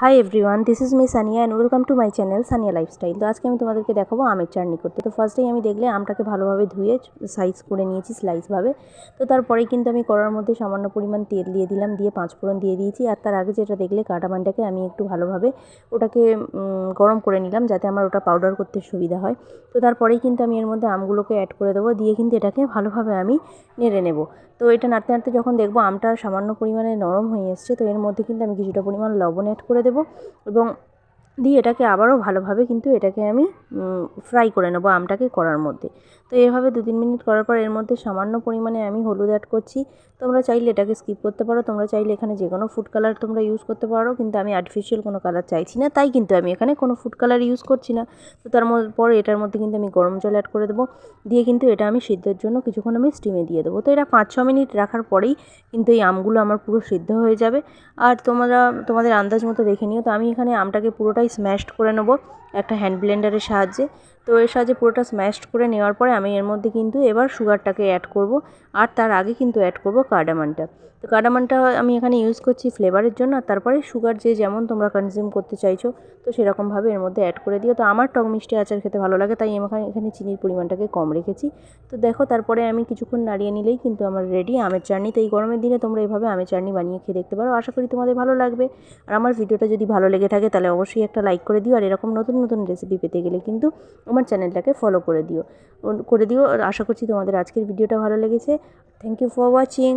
Hi everyone, this is me Sania and welcome to my channel Sania lifestyle. তো আজকে আমি তোমাদেরকে দেখাবো আমের চাটনি করতে। তো ফার্স্টেই আমি দেখলে আমটাকে ভালোভাবে ধুয়ে সাইজ করে নিয়েছি স্লাইসভাবে। তো তারপরেই কিন্তু আমি কড়ার মধ্যে সামান্য পরিমাণ তেল দিয়ে দিলাম, দিয়ে পাঁচফোড়ন দিয়ে দিয়েছি। আর তার আগে যেটা দেখলে কাটামানটাকে আমি একটু ভালোভাবে ওটাকে গরম করে নিলাম, যাতে আমার ওটা পাউডার করতে সুবিধা হয়। তো তারপরেই কিন্তু আমি এর মধ্যে আমগুলোকে অ্যাড করে দেবো, দিয়ে কিন্তু এটাকে ভালোভাবে আমি নেড়ে নেব। তো এটা নাড়তে নাড়তে যখন দেখবো আমটা সামান্য পরিমাণে নরম হয়ে এসছে, তো এর মধ্যে কিন্তু আমি কিছুটা পরিমাণ লবণ অ্যাড করে দেবো এবং দিয়ে এটাকে আবারও ভালোভাবে কিন্তু এটাকে আমি ফ্রাই করে নেবো আমটাকে কড়ার মধ্যে। তো এভাবে 2-3 মিনিট করার পর এর মধ্যে সামান্য পরিমাণে আমি হলুদ অ্যাড করছি। তোমরা চাইলে এটাকে স্কিপ করতে পারো, তোমরা চাইলে এখানে যে কোনো ফুড কালার তোমরা ইউজ করতে পারো, কিন্তু আমি আর্টিফিশিয়াল কোনো কালার চাইছি না, তাই কিন্তু আমি এখানে কোনো ফুড কালার ইউজ করছি না। তো তার পরে এটার মধ্যে কিন্তু আমি গরম জল অ্যাড করে দেবো, দিয়ে কিন্তু এটা আমি সিদ্ধের জন্য কিছুক্ষণ আমি স্টিমে দিয়ে দেবো। তো এটা 5-6 মিনিট রাখার পরেই কিন্তু এই আমগুলো আমার পুরো সিদ্ধ হয়ে যাবে। আর তোমাদের আন্দাজ মতো দেখে নিও। তো আমি এখানে আমটাকে পুরোটাই স্ম্যাশড করে নেবো একটা হ্যান্ড ব্লেন্ডারের সাহায্যে। তো এর সাহায্যে পুরোটা স্ম্যাশড করে নেওয়ার পরে আমি এর মধ্যে কিন্তু এবার সুগারটাকে অ্যাড করব, আর তার আগে কিন্তু অ্যাড করব কার্ডামনটা। তো কার্ডামনটা আমি এখানে ইউজ করছি ফ্লেভারের জন্য। আর তারপরে সুগার যে যেমন তোমরা কনজিউম করতে চাইছো, তো সেরকমভাবে এর মধ্যে অ্যাড করে দিও। তো আমার টক মিষ্টি আচার খেতে ভালো লাগে, তাই আমি এখানে চিনির পরিমাণটাকে কম রেখেছি। তো দেখো, তারপরে আমি কিছুক্ষণ নাড়িয়ে নিলেই কিন্তু আমার রেডি আমের চাটনি। তো এই গরমের দিনে তোমরা এভাবে আমের চাটনি বানিয়ে খেয়ে দেখতে পারো, আশা করি তোমাদের ভালো লাগবে। আর আমার ভিডিওটা যদি ভালো লেগে থাকে তাহলে অবশ্যই একটা লাইক করে দিও। আর এরকম নতুন নতুন রেসিপি পেতে গেলে কিন্তু আমার চ্যানেলটাকে ফলো করে দিও। আশা করছি তোমাদের আজকের ভিডিওটা ভালো লেগেছে। Thank you for watching.